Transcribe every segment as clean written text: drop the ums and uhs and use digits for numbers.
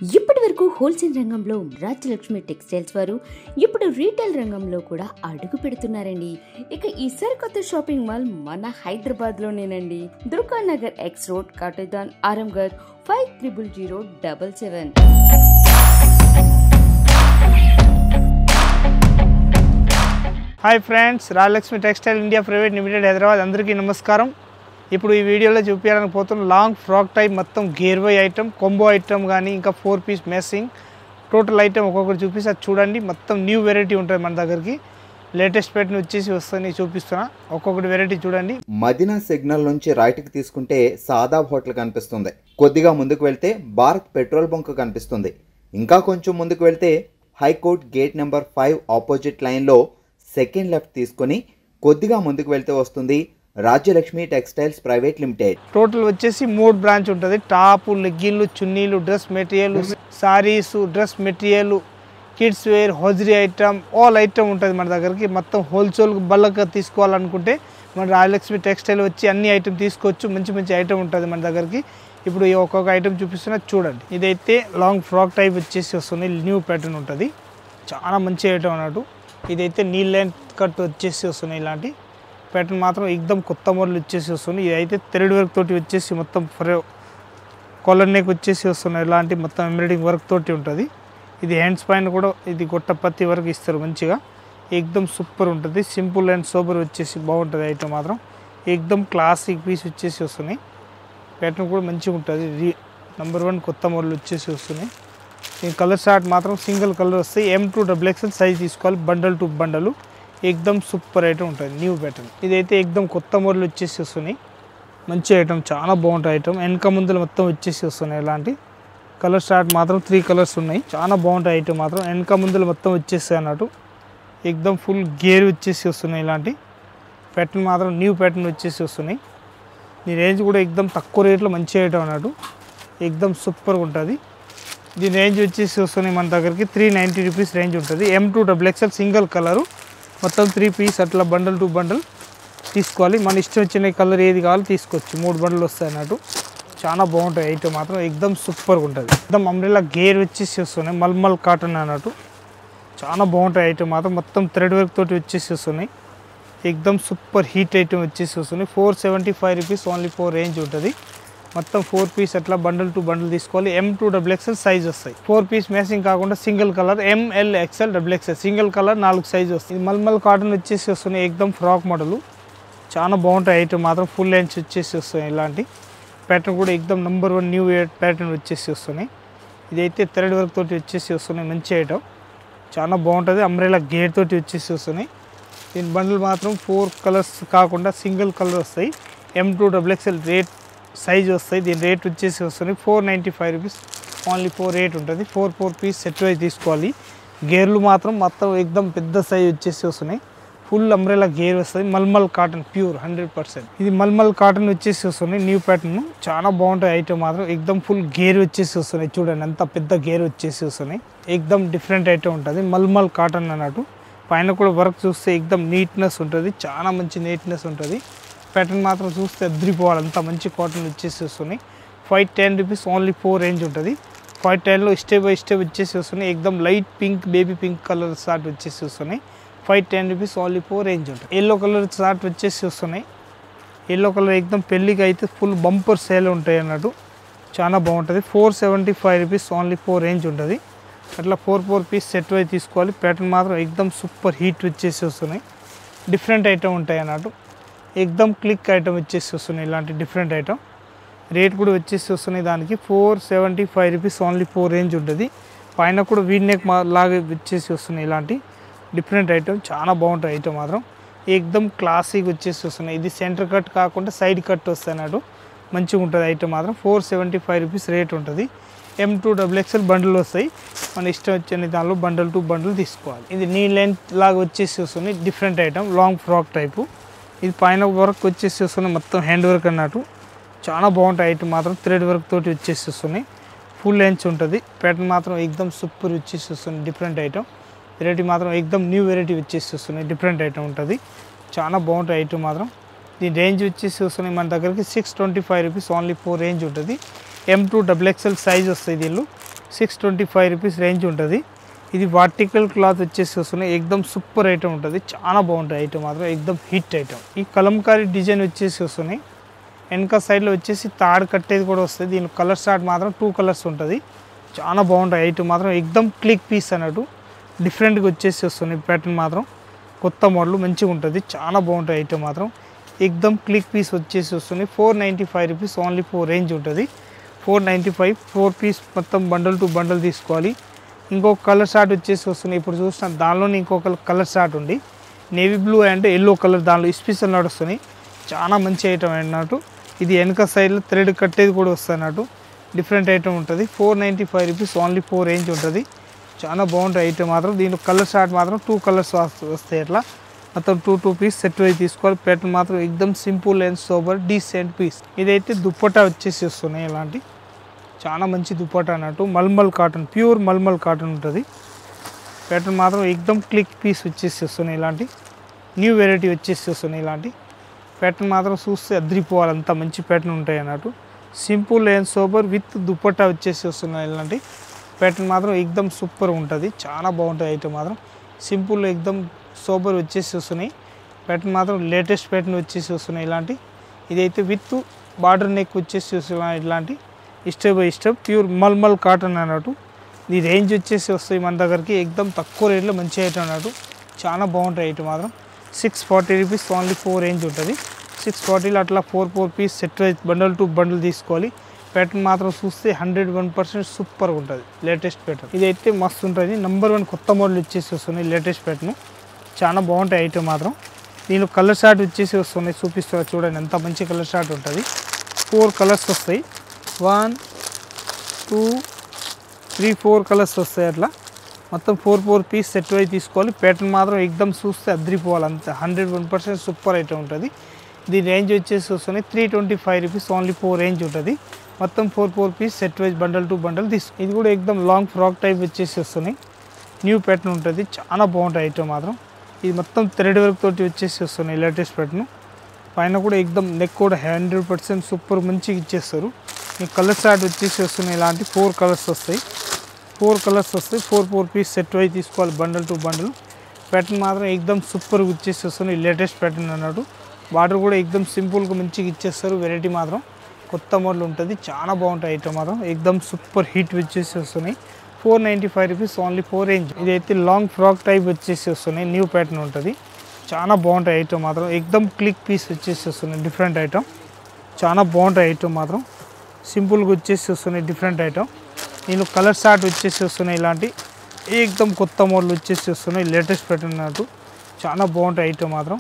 ఇప్పటి వరకు హోల్సేల్ రంగంలో రాజ్యలక్ష్మి టెక్స్టైల్స్ వారు ఇప్పుడు రీటైల్ రంగంలో కూడా అడుగు పెడుతున్నారండి. ఇక ఈ సరికొత్త షాపింగ్ మాల్ మన హైదరాబాద్ లోనేనండి. Durga Nagar X road, Katedan, Aramghar 500077. Hi friends, Rajalakshmi textile India private limited Hyderabad. అందరికీ నమస్కారం. ఇప్పుడు ఈ వీడియోలో చూపించడానికి పోతున్న లాంగ్ ఫ్రాక్ టైప్ మొత్తం గేర్ వై ఐటమ్, కొంబో ఐటమ్ కానీ ఇంకా 4 పీస్ మ్యాచింగ్ టోటల్ ఐటమ్ ఒక్కొక్కటి చూపిస్తే అది చూడండి. మొత్తం న్యూ వెరైటీ ఉంటుంది మన దగ్గరికి. లేటెస్ట్ ప్యాటర్న్ వచ్చేసి వస్తుంది చూపిస్తున్నా. ఒక్కొక్కటి వెరైటీ చూడండి. మదీనా సిగ్నల్ నుంచి రైట్కి తీసుకుంటే సాదాబ్ హోటల్ కనిపిస్తుంది. కొద్దిగా ముందుకు వెళ్తే భారత్ పెట్రోల్ బంక్ కనిపిస్తుంది. ఇంకా కొంచెం ముందుకు వెళ్తే హైకోర్ట్ గేట్ నెంబర్ 5 ఆపోజిట్ లైన్లో సెకండ్ లెఫ్ట్ తీసుకొని కొద్దిగా ముందుకు వెళ్తే వస్తుంది Rajyalakshmi textiles private limited. Total వచ్చేసి 3 బ్రాంచ్ ఉంటుంది. టాపు, లెగ్గిన్లు, చున్నీలు, dress material, sarees, dress material, kids wear, hosiery item, all item ఉంటుంది మన దగ్గరికి. మొత్తం హోల్సేల్ బల్క్ తీసుకోవాలనుకుంటే మన రాజలక్ష్మి టెక్స్టైల్ వచ్చి అన్ని ఐటమ్ తీసుకోవచ్చు. మంచి మంచి ఐటమ్ ఉంటుంది మన దగ్గరికి. ఇప్పుడు ఒక్కొక్క ఐటమ్ చూపిస్తున్నా చూడండి. ఇదైతే లాంగ్ ఫ్రాక్ టైప్ వచ్చేసి వస్తుంది. న్యూ ప్యాటర్న్ ఉంటుంది. చాలా మంచి ఐటమ్ అన్నట్టు. ఇదైతే నీ లెంత్ కట్ వచ్చేసి వస్తున్నాయి. ఇలాంటి ప్యాటర్న్ మాత్రం ఎక్దమ్ కొత్త మోడల్ వచ్చేసి వస్తుంది. ఇదైతే థ్రెడ్ వర్క్ తోటి వచ్చేసి మొత్తం కాలర్ నెక్ వచ్చేసి వస్తున్నాయి. ఇలాంటి మొత్తం ఎంబ్రాయిడింగ్ వర్క్ తోటి ఉంటుంది. ఇది హ్యాండ్స్ పైన కూడా ఇది గొట్ట పత్తి వరకు ఇస్తారు మంచిగా. ఎక్దమ్ సూపర్ ఉంటుంది. సింపుల్ అండ్ సూపర్ వచ్చేసి బాగుంటుంది ఐటమ్ మాత్రం. ఎక్దమ్ క్లాసిక్ పీస్ వచ్చేసి వస్తున్నాయి. ప్యాటర్న్ కూడా మంచిగా ఉంటుంది. నెంబర్ 1 కొత్త మోడల్ వచ్చేసి వస్తున్నాయి. ఈ కలర్ షార్ట్ మాత్రం సింగిల్ కలర్ వస్తాయి. M2 XXL సైజ్ తీసుకోవాలి. బండల్ టు బండలు ఎక్దమ్ సూపర్ ఐటమ్ ఉంటుంది. New pattern. ఇదైతే ఎక్దమ్ కొత్త మోడల్ వచ్చేసి వస్తున్నాయి. మంచి ఐటమ్, చాలా బాగుంటుంది ఐటమ్. వెనక ముందులు మొత్తం వచ్చేసి వస్తున్నాయి. ఇలాంటి కలర్ షార్ట్ మాత్రం 3 కలర్స్ ఉన్నాయి. చాలా బాగుంటుంది ఐటమ్ మాత్రం. వెనక ముందులు మొత్తం వచ్చేస్తాయి అన్నట్టు. ఎక్దమ్ ఫుల్ గేర్ వచ్చేసి వస్తున్నాయి. ఇలాంటి ప్యాటర్న్ మాత్రం న్యూ ప్యాటర్న్ వచ్చేసి వస్తున్నాయి. ఈ రేంజ్ కూడా ఎక్దమ్ తక్కువ రేట్లో మంచి ఐటమ్ అన్నట్టు. ఎక్దమ్ సూపర్గా ఉంటుంది. దీని రేంజ్ వచ్చేసి వస్తున్నాయి మన దగ్గరికి 390 రూపీస్ రేంజ్ ఉంటుంది. M2 XXL సింగిల్ కలరు మొత్తం 3 పీస్ అట్లా బండల్ టు బండల్ తీసుకోవాలి. మన ఇష్టం వచ్చిన కలర్ ఏది కావాలో తీసుకోవచ్చు. 3 బండలు వస్తాయి అన్నట్టు. చాలా బాగుంటాయి ఐటమ్ మాత్రం. ఎక్దమ్ సూపర్గా ఉంటుంది. ఎక్దమ్ అంబ్రెల్లా గేర్ వచ్చేసి వస్తున్నాయి. మల్మల్ కాటన్ అన్నట్టు. చాలా బాగుంటాయి ఐటమ్ మాత్రం. మొత్తం థ్రెడ్ వర్క్ తోటి వచ్చేసి వస్తున్నాయి. ఎక్దమ్ సూపర్ హీట్ ఐటమ్ వచ్చేసి వస్తున్నాయి. 475 రూపీస్ ఓన్లీ 4 రేంజ్ ఉంటుంది. మొత్తం 4 పీస్ అట్లా బండల్ టు బండల్ తీసుకోవాలి. M2 XXL సైజ్ వస్తాయి. 4 పీస్ మ్యాచింగ్ కాకుండా single colour ML XL XXL single colour 4 size వస్తుంది. మల్మల్ కాటన్ వచ్చేసి వస్తున్నాయి. ఎక్దమ్ ఫ్రాక్ మోడల్. చాలా బాగుంటాయి ఐటమ్ మాత్రం. ఫుల్ లెంచ్ వచ్చేసి వస్తున్నాయి. ఇలాంటి ప్యాటర్న్ కూడా ఎక్దమ్ నెంబర్ 1 న్యూ ప్యాటర్న్ వచ్చేసి వస్తున్నాయి. ఇదైతే థ్రెడ్ వర్క్ తోటి వచ్చేసి వస్తున్నాయి. మంచి ఐటమ్, చాలా బాగుంటుంది. అంబ్రెల్లా గేర్ తోటి వచ్చేసి వస్తున్నాయి. దీని బండిల్ మాత్రం 4 కలర్స్ కాకుండా సింగిల్ కలర్ వస్తాయి. M2 XXL రేట్ సైజ్ వస్తాయి. దీని రేట్ వచ్చేసి వస్తుంది 495 రూపీస్ ఓన్లీ 4 రేట్ ఉంటుంది. 4 పీస్ సెట్ వైజ్ తీసుకోవాలి. గేర్లు మాత్రం మొత్తం ఎక్దమ్ పెద్ద సైజ్ వచ్చేసి వస్తున్నాయి. ఫుల్ అంబ్రెల్లా గేర్ వస్తుంది. Mulmul cotton pure 100%. ఇది మల్మల్ కాటన్ వచ్చేసి వస్తున్నాయి. న్యూ ప్యాటర్న్ చాలా బాగుంటుంది ఐటమ్ మాత్రం. ఎక్దమ్ ఫుల్ గేర్ వచ్చేసి వస్తున్నాయి. చూడండి అంత పెద్ద గేర్ వచ్చేసి వస్తున్నాయి. ఎక్దమ్ డిఫరెంట్ ఐటమ్ ఉంటుంది. మల్మల్ కాటన్ అన్నట్టు. పైన కూడా వర్క్ చూస్తే ఎక్దమ్ నీట్నెస్ ఉంటుంది. చాలా మంచి నీట్నెస్ ఉంటుంది. ప్యాటర్న్ మాత్రం చూస్తే అద్రిపోవాలి. అంత మంచి కాటన్ వచ్చేసి వస్తున్నాయి. 510 రూపీస్ ఓన్లీ 4 రేంజ్ ఉంటుంది. 510లో స్టెప్ బై స్టెప్ వచ్చేసి వస్తున్నాయి. ఎక్దమ్ light pink, baby pink colour short వచ్చేసి వస్తున్నాయి. 510 రూపీస్ ఓన్లీ 4 రేంజ్ ఉంటుంది. ఎల్లో కలర్ షార్ట్ వచ్చేసి వస్తున్నాయి. ఎల్లో కలర్ ఎక్దమ్ పెళ్ళికి అయితే ఫుల్ బంపర్ సేల్ ఉంటాయి అన్నట్టు. చాలా బాగుంటుంది. 475 రూపీస్ ఓన్లీ 4 రేంజ్ ఉంటుంది. అట్లా 4 పీస్ సెట్ వైజ్ తీసుకోవాలి. ప్యాటర్న్ మాత్రం ఎక్దమ్ సూపర్ హీట్ వచ్చేసి వస్తున్నాయి. డిఫరెంట్ ఐటమ్ ఉంటాయి అన్నట్టు. ఎక్దమ్ క్లిక్ ఐటమ్ వచ్చేసి వస్తున్నాయి. ఇలాంటి డిఫరెంట్ ఐటమ్. రేట్ కూడా వచ్చేసి వస్తున్నాయి. దానికి 475 రూపీస్ ఓన్లీ 4 రేంజ్ ఉంటుంది. పైన కూడా వీ నెక్ లాగా వచ్చేసి వస్తున్నాయి. ఇలాంటి డిఫరెంట్ ఐటమ్ చాలా బాగుంటుంది ఐటమ్ మాత్రం. ఎక్దమ్ క్లాసిక్ వచ్చేసి వస్తున్నాయి. ఇది సెంటర్ కట్ కాకుండా సైడ్ కట్ వస్తాయి అన్నట్టు. మంచిగా ఉంటుంది ఐటమ్ మాత్రం. 475 రూపీస్ రేట్ ఉంటుంది. M2 XXL బండిల్ వస్తాయి. మన ఇష్టం వచ్చిన దానిలో బండల్ టు బండిల్ తీసుకోవాలి. ఇది నీ లెంత్ లాగా వచ్చేసి వస్తుంది. Different item long frock type. ఇది పైన వర్క్ వచ్చేసి వస్తున్నాయి. మొత్తం హ్యాండ్ వర్క్ అన్నట్టు. చాలా బాగుంటాయి ఐటమ్ మాత్రం. థ్రెడ్ వర్క్ తోటి వచ్చేసి వస్తున్నాయి. ఫుల్ లెంచ్ ఉంటుంది. ప్యాటర్న్ మాత్రం ఎక్దమ్ సూపర్ వచ్చేసి వస్తుంది. Different item. వెరైటీ మాత్రం ఎక్దమ్ న్యూ వెరైటీ వచ్చేసి వస్తున్నాయి. డిఫరెంట్ ఐటమ్ ఉంటుంది. చాలా బాగుంటాయి ఐటమ్ మాత్రం. దీని రేంజ్ వచ్చేసి వస్తున్నాయి మన దగ్గరికి 625 రూపీస్ ఓన్లీ 4 రేంజ్ ఉంటుంది. M2 XXL సైజ్ వస్తాయి. దీనిలో 625 రూపీస్ రేంజ్ ఉంటుంది. ఇది వర్టికల్ క్లాత్ వచ్చేసి వస్తున్నాయి. ఎక్దమ్ సూపర్ ఐటమ్ ఉంటుంది. చాలా బాగుంటుంది ఐటమ్ మాత్రం ఎక్దమ్ హిట్ ఐటమ్. ఈ కలంకారీ డిజైన్ వచ్చేసి వస్తున్నాయి. వెనక సైడ్లో వచ్చేసి తాడు కట్టేది కూడా వస్తుంది. దీని కలర్ చార్ట్ మాత్రం 2 కలర్స్ ఉంటుంది. చాలా బాగుంటుంది ఐటమ్ మాత్రం ఎక్దమ్ క్లిక్ పీస్ అన్నట్టు డిఫరెంట్గా వచ్చేసి వస్తున్నాయి. ప్యాటర్న్ మాత్రం కొత్త మోడల్ మంచిగా ఉంటుంది. చాలా బాగుంటుంది ఐటమ్ మాత్రం ఎక్దమ్ క్లిక్ పీస్ వచ్చేసి వస్తున్నాయి. 495 రూపీస్ ఓన్లీ 4 రేంజ్ ఉంటుంది. 495 4 పీస్ మొత్తం బండల్ టు బండల్ తీసుకోవాలి. ఇంకొక కలర్ షార్ట్ వచ్చేసి వస్తున్నాయి. ఇప్పుడు చూసిన దానిలోనే ఇంకొక కలర్ షార్ట్ ఉంది. Navy blue and yellow colour దానిలో స్పెషల్ నడుస్తున్నాయి. చాలా మంచి ఐటమ్ అన్నట్టు. ఇది వెనక సైడ్లో థ్రెడ్ కట్టేది కూడా వస్తుంది అన్నట్టు. డిఫరెంట్ ఐటమ్ ఉంటుంది. 495 రూపీస్ ఓన్లీ 4 రేంజ్ ఉంటుంది. చాలా బాగుంటుంది ఐటమ్ మాత్రం. దీంట్లో కలర్ షార్ట్ మాత్రం 2 కలర్స్ వస్తాయి. అట్లా మొత్తం 2 పీస్ సెట్ అయి తీసుకోవాలి. ప్యాటర్న్ మాత్రం ఎక్దమ్ simple and sober decent piece. ఇదైతే దుప్పటా వచ్చేసి వస్తున్నాయి. ఇలాంటి చాలా మంచి దుప్పటా అన్నట్టు. Mulmul cotton, pure mulmul cotton ఉంటుంది. ప్యాటర్న్ మాత్రం ఎక్దమ్ క్లిక్ పీస్ వచ్చేసి వస్తున్నాయి. ఇలాంటి న్యూ వెరైటీ వచ్చేసి వస్తున్నాయి. ఇలాంటి ప్యాటర్న్ మాత్రం చూస్తే అద్రిపోవాలి. అంత మంచి ప్యాటర్న్ ఉంటాయి అన్నట్టు. Simple and sober with dupatta వచ్చేసి వస్తున్నాయి. ఇలాంటి ప్యాటర్న్ మాత్రం ఎక్దమ్ సూపర్ ఉంటుంది. చాలా బాగుంటుంది ఐటమ్ మాత్రం. సింపుల్ ఎక్దమ్ సోబర్ వచ్చేసి వస్తున్నాయి. ప్యాటర్న్ మాత్రం లేటెస్ట్ ప్యాటర్న్ వచ్చేసి వస్తున్నాయి. ఇలాంటి ఇదైతే విత్ బార్డర్ నెక్ వచ్చేసి వస్తున్నాయి. ఇలాంటి step by step pure mulmul cotton అన్నట్టు. ఈ రేంజ్ వచ్చేసి వస్తాయి మన దగ్గరికి ఎక్దమ్ తక్కువ రేట్లో మంచి ఐటమ్ అన్నట్టు. చాలా బాగుంటాయి ఐటమ్ మాత్రం. 640 రూపీస్ ఓన్లీ 4 రేంజ్ ఉంటుంది. 640లో అట్లా 4 piece set bundle to bundle తీసుకోవాలి. ప్యాటర్న్ మాత్రం చూస్తే 101% సూపర్ ఉంటుంది. లేటెస్ట్ ప్యాటర్న్ ఇదైతే మస్తు ఉంటుంది. నెంబర్ 1 కొత్త మోడల్ వచ్చేసి వస్తున్నాయి. లేటెస్ట్ ప్యాటర్న్ చాలా బాగుంటాయి ఐటమ్ మాత్రం. దీనిలో కలర్ షార్ట్ వచ్చేసి వస్తున్నాయి. చూపిస్తారు చూడండి ఎంత మంచి కలర్ షార్ట్ ఉంటుంది. 4 కలర్స్ వస్తాయి. 1 2 3 4 కలర్స్ వస్తాయి. అట్లా మొత్తం 4 పీస్ సెట్ అయి తీసుకోవాలి. ప్యాటర్న్ మాత్రం ఎక్దమ్ చూస్తే అద్రిపోవాలి. అంతే 101% సూపర్ ఐటమ్ ఉంటుంది. దీని రేంజ్ వచ్చేసి వస్తున్నాయి 325 రూపీస్ ఓన్లీ 4 రేంజ్ ఉంటుంది. మొత్తం 4 piece set wise bundle to bundle తీసుకో. ఇది కూడా ఎక్దమ్ లాంగ్ ఫ్రాక్ టైప్ వచ్చేసి వస్తున్నాయి. న్యూ ప్యాటర్న్ ఉంటుంది. చాలా బాగుంటుంది ఐటమ్ మాత్రం. ఇది మొత్తం థ్రెడ్ వర్క్ తోటి వచ్చేసి వస్తున్నాయి. లేటెస్ట్ ప్యాటర్న్ పైన కూడా ఎక్దమ్ నెక్ కూడా 100% సూపర్ మంచిగా ఇచ్చేస్తారు. ఈ కలర్ చార్ట్ వచ్చేసి వస్తున్నాయి. ఇలాంటి 4 కలర్స్ వస్తాయి. 4 కలర్స్ వస్తాయి. 4 పీస్ సెట్ అయి తీసుకోవాలి బండల్ టు బండల్. ప్యాటర్న్ మాత్రం ఎక్దమ్ సూపర్ ఇచ్చేసి వస్తున్నాయి. లేటెస్ట్ ప్యాటర్న్ అన్నట్టు. బార్డర్ కూడా ఎక్దమ్ సింపుల్గా మంచిగా ఇచ్చేస్తారు. వెరైటీ మాత్రం కొత్త మోడల్ ఉంటుంది. చాలా బాగుంటాయి ఐటమ్ మాత్రం ఎక్దమ్ సూపర్ హిట్ వచ్చేసి వస్తున్నాయి. 495 రూపీస్ ఓన్లీ 4 రేంజ్. ఇదైతే లాంగ్ ఫ్రాక్ టైప్ వచ్చేసి వస్తున్నాయి. న్యూ ప్యాటర్న్ ఉంటుంది. చాలా బాగుంటాయి ఐటమ్ మాత్రం. ఎక్దమ్ క్లిక్ పీస్ వచ్చేసి వస్తున్నాయి. డిఫరెంట్ ఐటమ్ చాలా బాగుంటాయి ఐటమ్ మాత్రం. సింపుల్గా వచ్చేసి వస్తున్నాయి. Different item. నేను కలర్ షార్ట్ వచ్చేసి వస్తున్నాయి. ఇలాంటి ఎక్దమ్ కొత్త మోడల్ వచ్చేసి వస్తున్నాయి. లేటెస్ట్ ప్యాటర్న్ అన్నట్టు. చాలా బాగుంటాయి ఐటమ్ మాత్రం.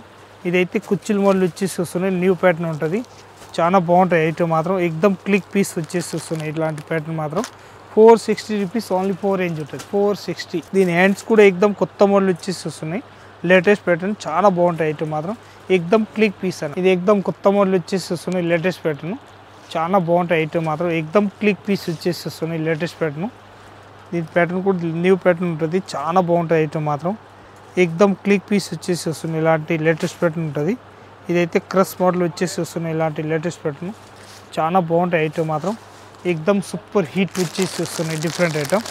ఇదైతే కుచ్చిల్ మోడల్ వచ్చేసి వస్తున్నాయి. న్యూ ప్యాటర్న్ ఉంటుంది. చాలా బాగుంటాయి ఐటమ్ మాత్రం. ఎక్దమ్ క్లిక్ పీస్ వచ్చేసి వస్తున్నాయి. ఇట్లాంటి ప్యాటర్న్ మాత్రం 460 రూపీస్ ఓన్లీ 4 రేంజ్ ఉంటుంది. 460. దీని హ్యాండ్స్ కూడా ఎక్దమ్ కొత్త మోడల్ వచ్చేసి వస్తున్నాయి. లేటెస్ట్ ప్యాటర్న్ చాలా బాగుంటాయి ఐటమ్ మాత్రం. ఎక్దమ్ క్లిక్ పీస్ అని ఇది ఎక్దమ్ కొత్త మోడల్ వచ్చేసి వస్తున్నాయి. లేటెస్ట్ ప్యాటర్న్ చాలా బాగుంటాయి ఐటమ్ మాత్రం. ఎక్దమ్ క్లిక్ పీస్ వచ్చేసి వస్తున్నాయి. Latest pattern. దీని ప్యాటర్న్ కూడా న్యూ ప్యాటర్న్ ఉంటుంది. చాలా బాగుంటాయి ఐటమ్ మాత్రం. ఎక్దమ్ క్లిక్ పీస్ వచ్చేసి వస్తున్నాయి. ఇలాంటి లేటెస్ట్ ప్యాటర్న్ ఉంటుంది. ఇదైతే క్రస్ మోడల్ వచ్చేసి వస్తున్నాయి. ఇలాంటి లేటెస్ట్ ప్యాటర్న్ చాలా బాగుంటాయి ఐటమ్ మాత్రం. ఎక్దమ్ సూపర్ హీట్ వచ్చేసి వస్తున్నాయి. డిఫరెంట్ ఐటమ్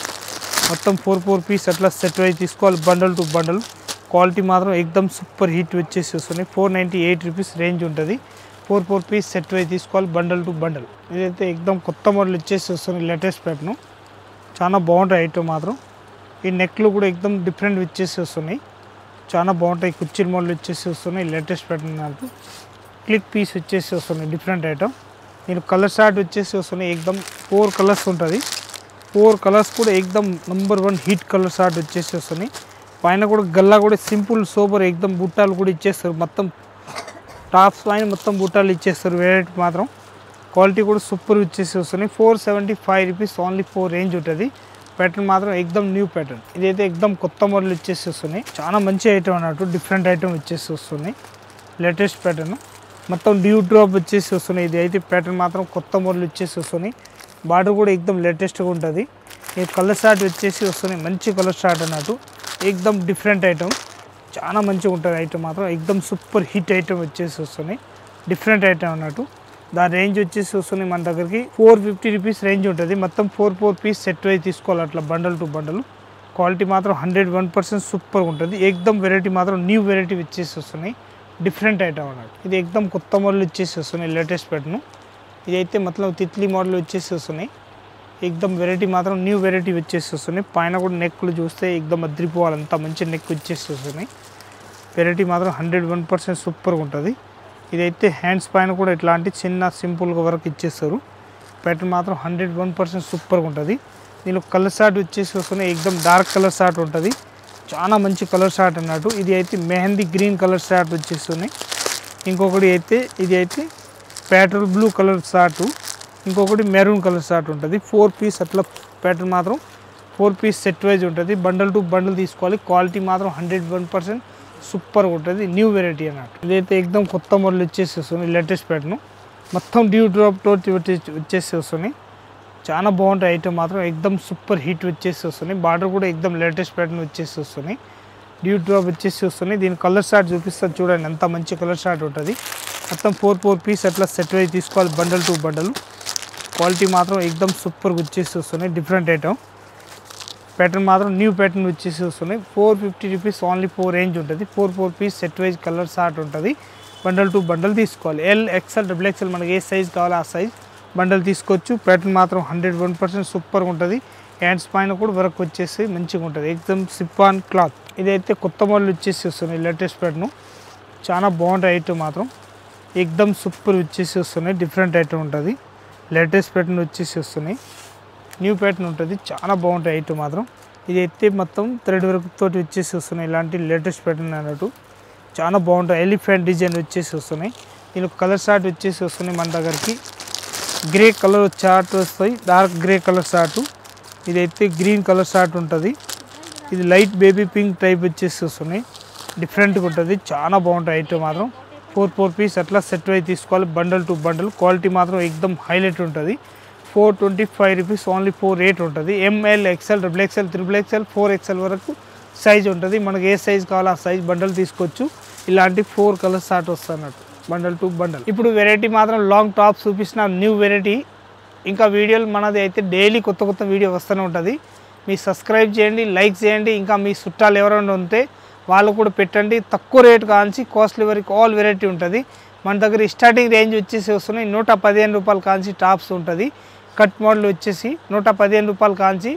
మొత్తం 4 పీస్ అట్లా సెట్ అయి తీసుకోవాలి. Bundle to bundle. క్వాలిటీ మాత్రం ఎక్దమ్ సూపర్ హీట్ వచ్చేసి వస్తున్నాయి. 498 రూపీస్ రేంజ్ ఉంటుంది. 4 పీస్ సెట్ అయి తీసుకోవాలి. Bundle to bundle. ఇదైతే ఎక్దమ్ కొత్త మోడల్ వచ్చేసి వస్తున్నాయి. లేటెస్ట్ ప్యాటర్న్ చాలా బాగుంటాయి ఐటమ్ మాత్రం. ఈ నెక్లు కూడా ఎక్దమ్ డిఫరెంట్ వచ్చేసి వస్తున్నాయి. చాలా బాగుంటాయి. కుర్చీల మోడల్ వచ్చేసి వస్తున్నాయి. లేటెస్ట్ ప్యాటర్న్ నాకు క్లిక్ పీస్ వచ్చేసి వస్తున్నాయి. Different item. నేను కలర్ షార్ట్ వచ్చేసి వస్తున్నాయి. ఎక్దమ్ 4 కలర్స్ ఉంటుంది. 4 కలర్స్ కూడా ఎక్దమ్ నెంబర్ 1 హిట్ కలర్ షార్ట్ వచ్చేసి వస్తున్నాయి. పైన కూడా గల్లా కూడా సింపుల్ సోబర్ ఎక్దమ్ బుట్టాలు కూడా ఇచ్చేస్తారు. మొత్తం టాప్స్ పైన మొత్తం బుట్టాలు ఇచ్చేస్తారు. వెరైటీ మాత్రం క్వాలిటీ కూడా సూపర్ వచ్చేసి వస్తున్నాయి. 475 రూపీస్ ఓన్లీ 4 రేంజ్ ఉంటుంది. ప్యాటర్న్ మాత్రం ఎక్దమ్ న్యూ ప్యాటర్న్. ఇదైతే ఎక్దమ్ కొత్త మోడల్ వచ్చేసి వస్తున్నాయి. చాలా మంచి ఐటమ్ అన్నట్టు. డిఫరెంట్ ఐటమ్ వచ్చేసి వస్తున్నాయి. లేటెస్ట్ ప్యాటర్న్ మొత్తం డ్యూ డ్రాప్ వచ్చేసి వస్తున్నాయి. ఇది అయితే ప్యాటర్న్ మాత్రం కొత్త మోడల్ వచ్చేసి వస్తున్నాయి. బార్డర్ కూడా ఎక్దమ్ లేటెస్ట్గా ఉంటుంది. ఈ కలర్ షార్ట్ వచ్చేసి వస్తున్నాయి. మంచి కలర్ షార్ట్ అన్నట్టు. ఎక్దమ్ డిఫరెంట్ ఐటమ్ చాలా మంచిగా ఉంటుంది ఐటమ్ మాత్రం. ఎక్దమ్ సూపర్ హిట్ ఐటమ్ వచ్చేసి వస్తున్నాయి. డిఫరెంట్ ఐటమ్ అన్నట్టు. దాని రేంజ్ వచ్చేసి వస్తుంది మన దగ్గరికి 450 రూపీస్ రేంజ్ ఉంటుంది. మొత్తం 4 పీస్ సెట్ వైజ్ తీసుకోవాలి అట్లా బండల్ టు బండల్. క్వాలిటీ మాత్రం 101% సూపర్ ఉంటుంది. ఏకదమ్ వెరైటీ మాత్రం న్యూ వెరైటీ వచ్చేసి వస్తున్నాయి, డిఫరెంట్ ఐటమ్ అన్నట్టు. ఇది ఏకదమ్ కొత్త మోడల్ వచ్చేసి వస్తున్నాయి, లేటెస్ట్ ప్యాటర్న్. ఇదైతే మొత్తం తిత్లీ మోడల్ వచ్చేసి వస్తున్నాయి. ఏకదమ్ వెరైటీ మాత్రం న్యూ వెరైటీ వచ్చేసి వస్తున్నాయి. పైన కూడా నెక్లు చూస్తే ఏకదమ్ అద్రిపోవాలి, అంత మంచి నెక్ వచ్చేసి వస్తున్నాయి. వెరైటీ మాత్రం 101% సూపర్గా ఉంటుంది. ఇదైతే హ్యాండ్స్ పైన కూడా ఇట్లాంటి చిన్న సింపుల్గా వర్క్ ఇచ్చేస్తారు. ప్యాటర్న్ మాత్రం 101% సూపర్గా ఉంటుంది. దీనిలో కలర్ షార్ట్ వచ్చేసి వస్తున్నాయి, ఏకదమ్ డార్క్ కలర్ షార్ట్ ఉంటుంది, చాలా మంచి కలర్ షార్ట్ అన్నట్టు. ఇది అయితే మెహందీ గ్రీన్ కలర్ షార్ట్ వచ్చేస్తున్నాయి. ఇంకొకటి అయితే ఇది అయితే ప్యాటర్న్ బ్లూ కలర్ షార్ట్, ఇంకొకటి మెరూన్ కలర్ షార్ట్ ఉంటుంది. 4 పీస్ అట్లా ప్యాటర్న్ మాత్రం 4 పీస్ సెట్ వైజ్ ఉంటుంది. బండల్ టు బండల్ తీసుకోవాలి. క్వాలిటీ మాత్రం 101% సూపర్గా ఉంటుంది, న్యూ వెరైటీ అన్నట్టు. ఇదైతే ఏకదమ్ కొత్త మోడల్ వచ్చేసి వస్తుంది, లేటెస్ట్ ప్యాటర్న్. మొత్తం డ్యూ డ్రాప్ తోటి వచ్చేసి వస్తున్నాయి. చాలా బాగుంటాయి ఐటమ్ మాత్రం, ఏకదమ్ సూపర్ హిట్ వచ్చేసి వస్తున్నాయి. బార్డర్ కూడా ఏకదమ్ లేటెస్ట్ ప్యాటర్న్ వచ్చేసి వస్తున్నాయి. డ్యూ డ్రాప్ వచ్చేసి వస్తున్నాయి. దీని కలర్ షార్ట్ చూపిస్తారు చూడండి, ఎంత మంచి కలర్ షార్ట్ ఉంటుంది. మొత్తం 4 పీస్ అట్లా సెట్ వైజ్ తీసుకోవాలి, బండల్ టు బండల్. క్వాలిటీ మాత్రం ఏకదమ్ సూపర్గా వచ్చేసి వస్తున్నాయి, డిఫరెంట్ ఐటమ్. ప్యాటర్న్ మాత్రం న్యూ ప్యాటర్న్ వచ్చేసి వస్తున్నాయి. 450 రూపీస్ ఓన్లీ 4 రేంజ్ ఉంటుంది. 4 piece set wise colour short ఉంటుంది. బండల్ టు బండల్ తీసుకోవాలి. ఎల్, ఎక్స్ఎల్, XXL మనకి ఏ సైజ్ కావాలో ఆ సైజ్ బండల్ తీసుకోవచ్చు. ప్యాటర్న్ మాత్రం 101% సూపర్గా ఉంటుంది. హ్యాండ్స్ పైన కూడా వర్క్ వచ్చేసి మంచిగా ఉంటుంది, ఏకదమ్ సిఫాన్ క్లాత్. ఇదైతే కొత్త మోడల్ వచ్చేసి వస్తున్నాయి, లేటెస్ట్ ప్యాటర్న్. చాలా బాగుంటాయి ఐటమ్ మాత్రం, ఏకదమ్ సూపర్ వచ్చేసి వస్తున్నాయి, డిఫరెంట్ ఐటమ్ ఉంటుంది. లేటెస్ట్ ప్యాటర్న్ వచ్చేసి వస్తున్నాయి, న్యూ ప్యాటర్న్ ఉంటుంది. చాలా బాగుంటాయి ఐటమ్ మాత్రం. ఇదైతే మొత్తం థ్రెడ్ వర్క్ తోటి వచ్చేసి వస్తున్నాయి, ఇలాంటి లేటెస్ట్ ప్యాటర్న్ అన్నట్టు. చాలా బాగుంటాయి. ఎలిఫెంట్ డిజైన్ వచ్చేసి వస్తున్నాయి. దీనికి కలర్ షార్ట్ వచ్చేసి వస్తున్నాయి మన దగ్గరికి. గ్రే కలర్ చార్ట్ వస్తాయి, డార్క్ గ్రే కలర్ షార్ట్. ఇదైతే గ్రీన్ కలర్ షార్ట్ ఉంటుంది. ఇది లైట్ బేబీ పింక్ టైప్ వచ్చేసి వస్తున్నాయి, డిఫరెంట్గా ఉంటుంది. చాలా బాగుంటాయి ఐటమ్ మాత్రం. 4 పీస్ అట్లా సెట్ వైజ్ తీసుకోవాలి, బండల్ టు బండల్. క్వాలిటీ మాత్రం ఏకదమ్ హైలైట్ ఉంటుంది. 425 రూపీస్ ఓన్లీ 4 రేట్ ఉంటుంది. ML, XL, XXL, XXL, 4XL వరకు సైజ్ ఉంటుంది. మనకి ఏ సైజ్ కావాలో ఆ సైజ్ బండల్ తీసుకోవచ్చు. ఇలాంటి 4 కలర్ షార్ట్ వస్తున్నట్టు, బండల్ టు బండల్. ఇప్పుడు వెరైటీ మాత్రం లాంగ్ టాప్ చూపిస్తున్న న్యూ వెరైటీ. ఇంకా వీడియోలు మనది అయితే డైలీ కొత్త వీడియో వస్తూనే ఉంటుంది. మీరు సబ్స్క్రైబ్ చేయండి, లైక్ చేయండి. ఇంకా మీ చుట్టాలు ఎవరైనా ఉంటే వాళ్ళు కూడా పెట్టండి. తక్కువ రేటు కాంచి కాస్ట్లీ వరకు ఆల్ వెరైటీ ఉంటుంది మన దగ్గర. స్టార్టింగ్ రేంజ్ వచ్చేసి వస్తున్నాయి 115 రూపాయల కాంచి టాప్స్ ఉంటుంది. కట్ మోడల్ వచ్చేసి 115 రూపాయల కాంచి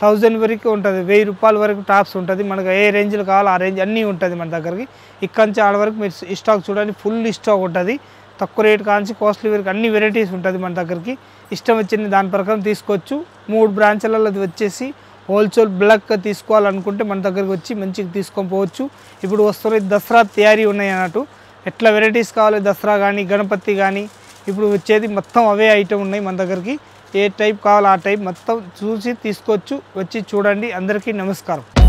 1000 వరకు ఉంటుంది, 1000 రూపాయల వరకు టాప్స్ ఉంటుంది. మనకు ఏ రేంజ్లో కావాలో ఆ రేంజ్ అన్నీ ఉంటుంది మన దగ్గరికి. ఇక్కడి నుంచి ఆడ వరకు మీరు స్టాక్ చూడండి, ఫుల్ స్టాక్ ఉంటుంది. తక్కువ రేట్ కాంచి కాస్ట్లీ వరకు అన్ని వెరైటీస్ ఉంటుంది మన దగ్గరికి. ఇష్టం వచ్చింది దాని ప్రకారం తీసుకోవచ్చు. 3 బ్రాంచ్లలో వచ్చేసి హోల్సేల్ బ్లాక్గా తీసుకోవాలనుకుంటే మన దగ్గరికి వచ్చి మంచిగా తీసుకొని పోవచ్చు. ఇప్పుడు వస్తున్న దసరా తయారీ ఉన్నాయి అన్నట్టు. ఎట్లా వెరైటీస్ కావాలి, దసరా కానీ గణపతి కానీ ఇప్పుడు వచ్చేది మొత్తం అవే ఐటమ్ ఉన్నాయి మన దగ్గరికి. ఏ టైప్ కావాలో ఆ టైప్ మొత్తం చూసి తీసుకోవచ్చు. వచ్చి చూడండి. అందరికీ నమస్కారం.